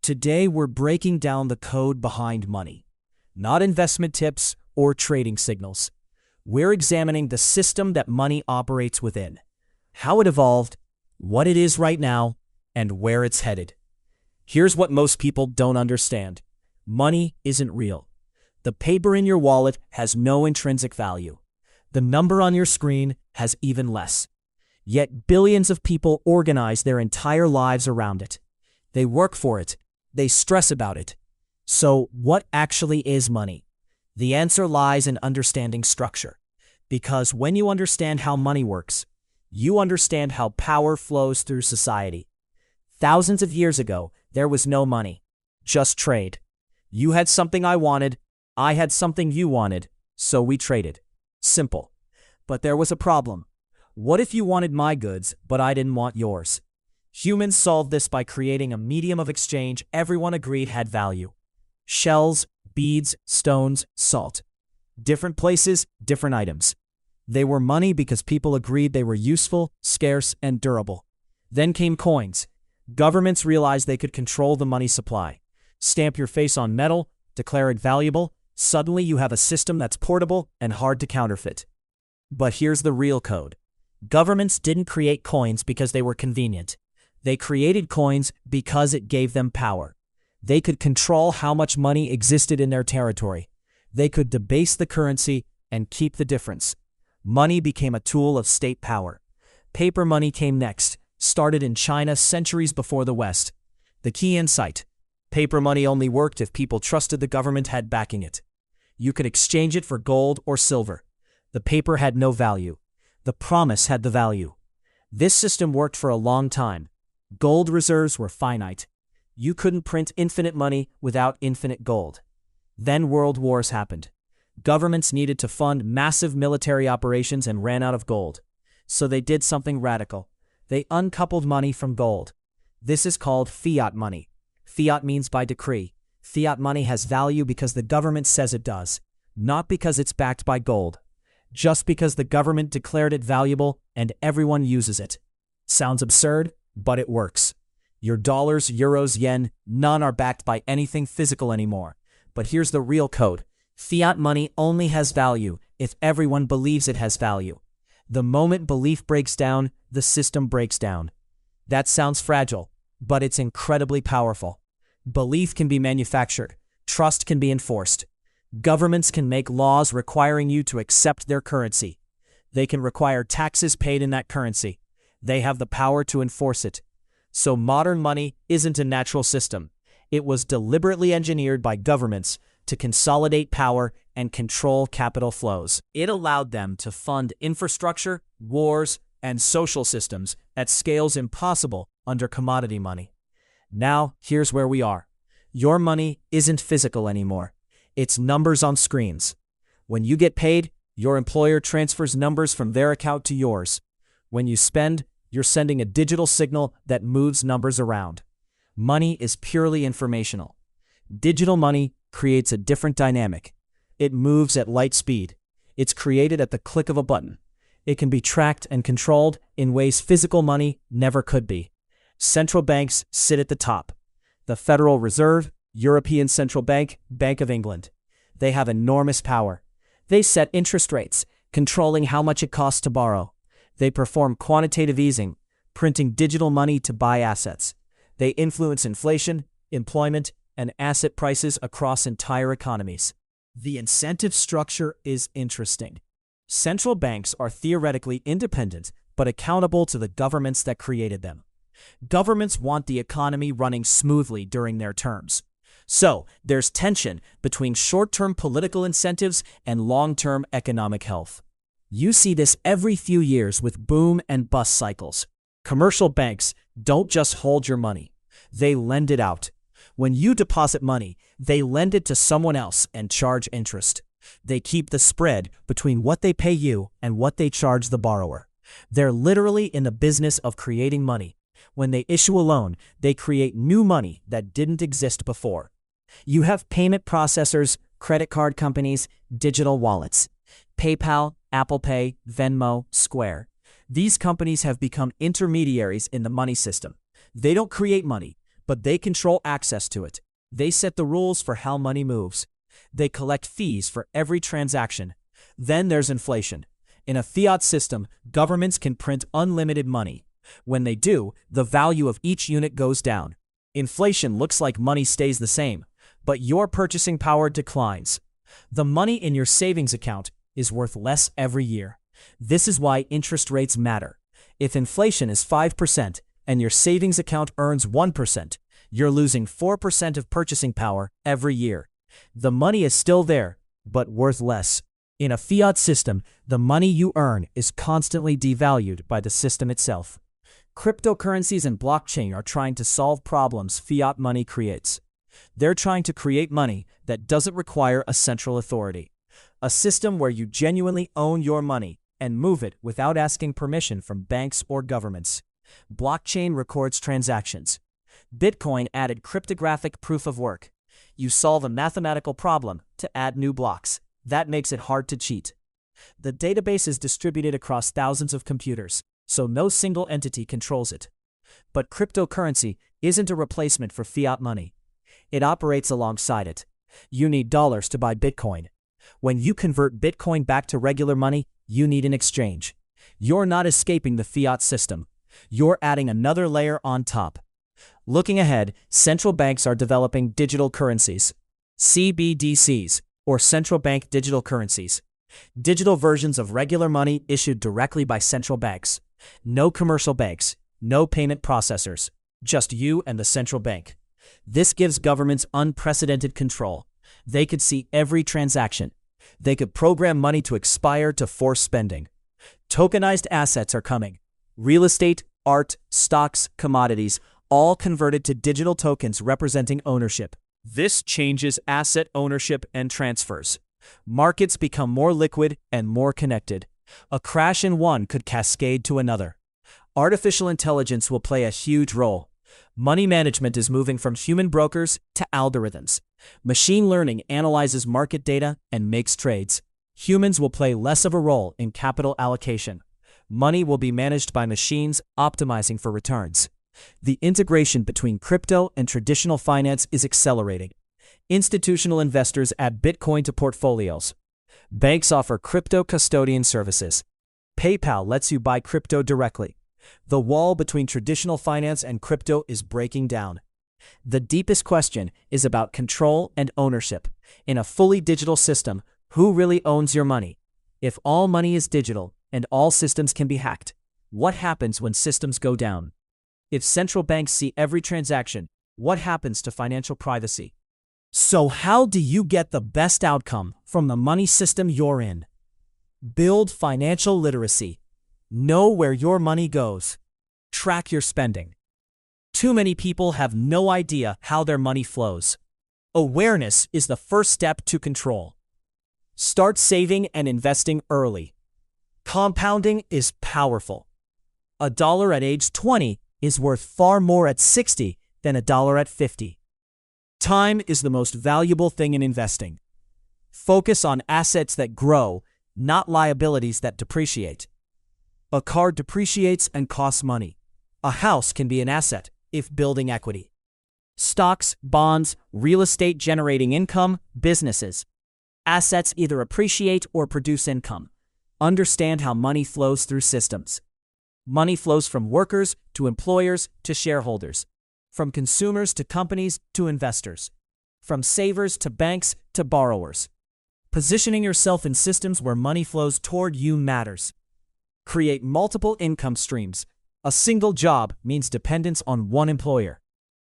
Today we're breaking down the code behind money, not investment tips or trading signals. We're examining the system that money operates within, how it evolved, what it is right now, and where it's headed. Here's what most people don't understand. Money isn't real. The paper in your wallet has no intrinsic value. The number on your screen has even less. Yet billions of people organize their entire lives around it. They work for it. They stress about it. So what actually is money? The answer lies in understanding structure. Because when you understand how money works, you understand how power flows through society. Thousands of years ago, there was no money, just trade. You had something I wanted, I had something you wanted, so we traded. Simple. But there was a problem. What if you wanted my goods, but I didn't want yours? Humans solved this by creating a medium of exchange everyone agreed had value. Shells, beads, stones, salt. Different places, different items. They were money because people agreed they were useful, scarce, and durable. Then came coins. Governments realized they could control the money supply. Stamp your face on metal, declare it valuable, suddenly you have a system that's portable and hard to counterfeit. But here's the real code. Governments didn't create coins because they were convenient. They created coins because it gave them power. They could control how much money existed in their territory. They could debase the currency and keep the difference. Money became a tool of state power. Paper money came next, started in China centuries before the West. The key insight: paper money only worked if people trusted the government had backing it. You could exchange it for gold or silver. The paper had no value. The promise had the value. This system worked for a long time. Gold reserves were finite. You couldn't print infinite money without infinite gold. Then world wars happened. Governments needed to fund massive military operations and ran out of gold. So they did something radical. They uncoupled money from gold. This is called fiat money. Fiat means by decree. Fiat money has value because the government says it does, not because it's backed by gold. Just because the government declared it valuable and everyone uses it. Sounds absurd, but it works. Your dollars, euros, yen, none are backed by anything physical anymore. But here's the real code. Fiat money only has value if everyone believes it has value. The moment belief breaks down, the system breaks down. That sounds fragile, but it's incredibly powerful. Belief can be manufactured. Trust can be enforced. Governments can make laws requiring you to accept their currency. They can require taxes paid in that currency. They have the power to enforce it. So modern money isn't a natural system. It was deliberately engineered by governments to consolidate power and control capital flows. It allowed them to fund infrastructure, wars, and social systems at scales impossible under commodity money. Now, here's where we are. Your money isn't physical anymore. It's numbers on screens. When you get paid, your employer transfers numbers from their account to yours. When you spend, you're sending a digital signal that moves numbers around. Money is purely informational. Digital money creates a different dynamic. It moves at light speed. It's created at the click of a button. It can be tracked and controlled in ways physical money never could be. Central banks sit at the top. The Federal Reserve, European Central Bank, Bank of England. They have enormous power. They set interest rates, controlling how much it costs to borrow. They perform quantitative easing, printing digital money to buy assets. They influence inflation, employment, and asset prices across entire economies. The incentive structure is interesting. Central banks are theoretically independent, but accountable to the governments that created them. Governments want the economy running smoothly during their terms. So, there's tension between short-term political incentives and long-term economic health. You see this every few years with boom and bust cycles. Commercial banks don't just hold your money. They lend it out. When you deposit money, they lend it to someone else and charge interest. They keep the spread between what they pay you and what they charge the borrower. They're literally in the business of creating money. When they issue a loan, they create new money that didn't exist before. You have payment processors, credit card companies, digital wallets. PayPal, Apple Pay, Venmo, Square. These companies have become intermediaries in the money system. They don't create money, but they control access to it. They set the rules for how money moves. They collect fees for every transaction. Then there's inflation. In a fiat system, governments can print unlimited money. When they do, the value of each unit goes down. Inflation looks like money stays the same, but your purchasing power declines. The money in your savings account is worth less every year. This is why interest rates matter. If inflation is 5% and your savings account earns 1%, you're losing 4% of purchasing power every year. The money is still there, but worth less. In a fiat system, the money you earn is constantly devalued by the system itself. Cryptocurrencies and blockchain are trying to solve problems fiat money creates. They're trying to create money that doesn't require a central authority. A system where you genuinely own your money and move it without asking permission from banks or governments. Blockchain records transactions. Bitcoin added cryptographic proof of work. You solve a mathematical problem to add new blocks. That makes it hard to cheat. The database is distributed across thousands of computers, so no single entity controls it. But cryptocurrency isn't a replacement for fiat money. It operates alongside it. You need dollars to buy Bitcoin. When you convert Bitcoin back to regular money, you need an exchange. You're not escaping the fiat system. You're adding another layer on top. Looking ahead, central banks are developing digital currencies, CBDCs, or central bank digital currencies. Digital versions of regular money issued directly by central banks. No commercial banks, no payment processors, just you and the central bank. This gives governments unprecedented control. They could see every transaction. They could program money to expire to force spending. Tokenized assets are coming. Real estate, art, stocks, commodities, all converted to digital tokens representing ownership. This changes asset ownership and transfers. Markets become more liquid and more connected. A crash in one could cascade to another. Artificial intelligence will play a huge role. Money management is moving from human brokers to algorithms. Machine learning analyzes market data and makes trades. Humans will play less of a role in capital allocation. Money will be managed by machines optimizing for returns. The integration between crypto and traditional finance is accelerating. Institutional investors add Bitcoin to portfolios. Banks offer crypto custodian services. PayPal lets you buy crypto directly. The wall between traditional finance and crypto is breaking down. The deepest question is about control and ownership. In a fully digital system, who really owns your money? If all money is digital and all systems can be hacked, what happens when systems go down? If central banks see every transaction, what happens to financial privacy? So how do you get the best outcome from the money system you're in? Build financial literacy. Know where your money goes. Track your spending. Too many people have no idea how their money flows. Awareness is the first step to control. Start saving and investing early. Compounding is powerful. $1 at age 20 is worth far more at 60 than $1 at 50. Time is the most valuable thing in investing. Focus on assets that grow, not liabilities that depreciate. A car depreciates and costs money. A house can be an asset if building equity. Stocks, bonds, real estate generating income, businesses. Assets either appreciate or produce income. Understand how money flows through systems. Money flows from workers to employers to shareholders, from consumers to companies to investors, from savers to banks to borrowers. Positioning yourself in systems where money flows toward you matters. Create multiple income streams. A single job means dependence on one employer.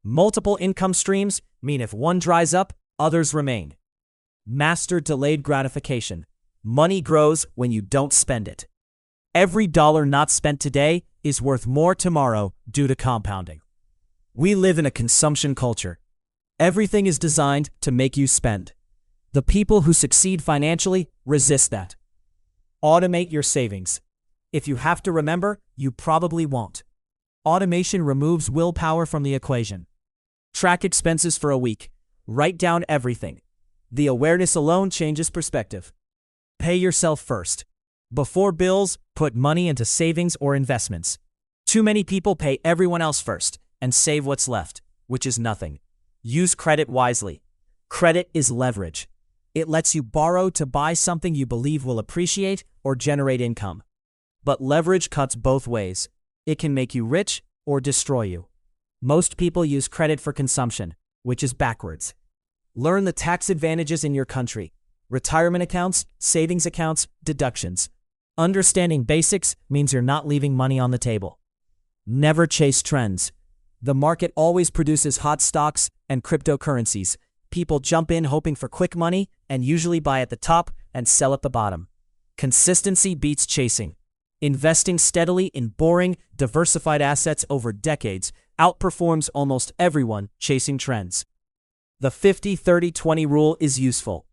Multiple income streams mean if one dries up, others remain. Master delayed gratification. Money grows when you don't spend it. Every dollar not spent today is worth more tomorrow due to compounding. We live in a consumption culture. Everything is designed to make you spend. The people who succeed financially resist that. Automate your savings. If you have to remember, you probably won't. Automation removes willpower from the equation. Track expenses for a week. Write down everything. The awareness alone changes perspective. Pay yourself first. Before bills, put money into savings or investments. Too many people pay everyone else first and save what's left. which is nothing. Use credit wisely. Credit is leverage. It lets you borrow to buy something you believe will appreciate or generate income. But leverage cuts both ways. It can make you rich or destroy you. Most people use credit for consumption, which is backwards. Learn the tax advantages in your country: retirement accounts, savings accounts, deductions. Understanding basics means you're not leaving money on the table. Never chase trends. The market always produces hot stocks and cryptocurrencies. People jump in hoping for quick money and usually buy at the top and sell at the bottom. Consistency beats chasing. Investing steadily in boring, diversified assets over decades outperforms almost everyone chasing trends. The 50-30-20 rule is useful.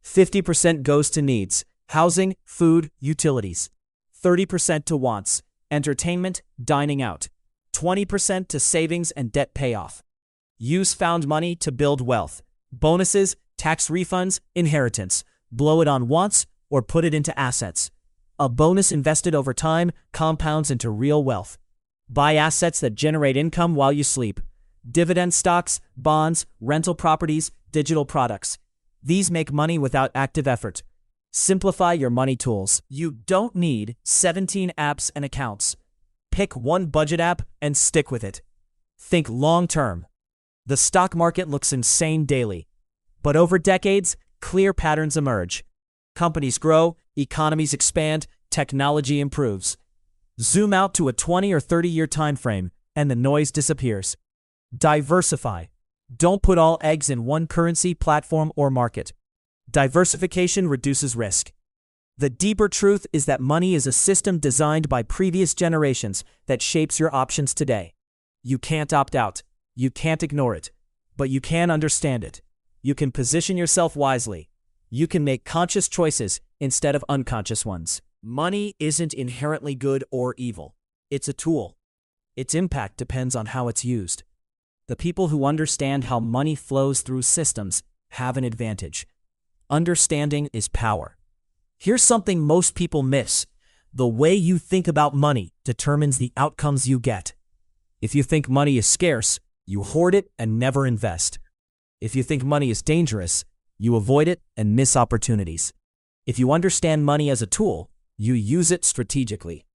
50% goes to needs: housing, food, utilities. 30% to wants: entertainment, dining out. 20% to savings and debt payoff. Use found money to build wealth: bonuses, tax refunds, inheritance. Blow it on wants or put it into assets. A bonus invested over time compounds into real wealth. Buy assets that generate income while you sleep: dividend stocks, bonds, rental properties, digital products. These make money without active effort. Simplify your money tools. You don't need 17 apps and accounts. Pick one budget app and stick with it. Think long-term. The stock market looks insane daily, but over decades, clear patterns emerge. Companies grow, economies expand, technology improves. Zoom out to a 20 or 30-year time frame, and the noise disappears. Diversify. Don't put all eggs in one currency, platform, or market. Diversification reduces risk. The deeper truth is that money is a system designed by previous generations that shapes your options today. You can't opt out. You can't ignore it. But you can understand it. You can position yourself wisely. You can make conscious choices instead of unconscious ones. Money isn't inherently good or evil. It's a tool. Its impact depends on how it's used. The people who understand how money flows through systems have an advantage. Understanding is power. Here's something most people miss: the way you think about money determines the outcomes you get. If you think money is scarce, you hoard it and never invest. If you think money is dangerous, you avoid it and miss opportunities. If you understand money as a tool, you use it strategically.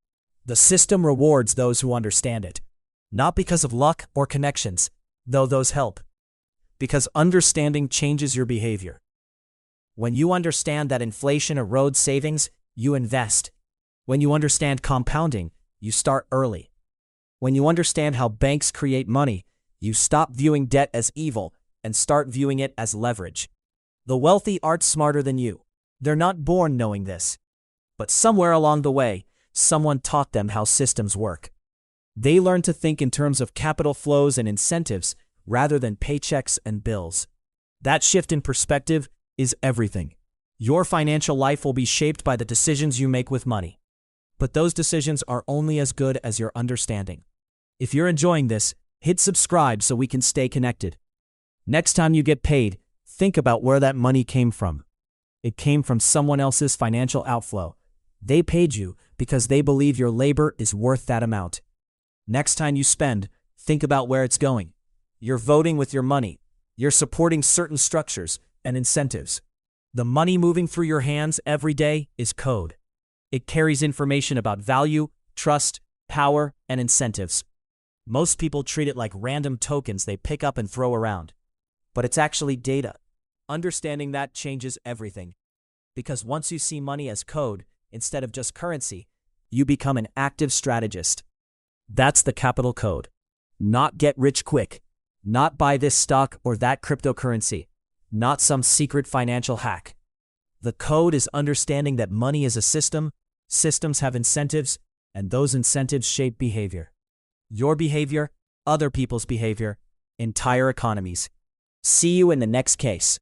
The system rewards those who understand it, not because of luck or connections, though those help, because understanding changes your behavior. When you understand that inflation erodes savings, you invest. When you understand compounding, you start early. When you understand how banks create money, you stop viewing debt as evil and start viewing it as leverage. The wealthy aren't smarter than you. They're not born knowing this. But somewhere along the way, someone taught them how systems work. They learned to think in terms of capital flows and incentives rather than paychecks and bills. That shift in perspective is everything. Your financial life will be shaped by the decisions you make with money. But those decisions are only as good as your understanding. If you're enjoying this, hit subscribe so we can stay connected. Next time you get paid, think about where that money came from. It came from someone else's financial outflow. They paid you because they believe your labor is worth that amount. Next time you spend, think about where it's going. You're voting with your money. You're supporting certain structures and incentives. The money moving through your hands every day is code. It carries information about value, trust, power, and incentives. Most people treat it like random tokens they pick up and throw around. But it's actually data. Understanding that changes everything. Because once you see money as code instead of just currency, you become an active strategist. That's the capital code. Not get rich quick. Not buy this stock or that cryptocurrency. Not some secret financial hack. The code is understanding that money is a system, systems have incentives, and those incentives shape behavior. Your behavior, other people's behavior, entire economies. See you in the next case.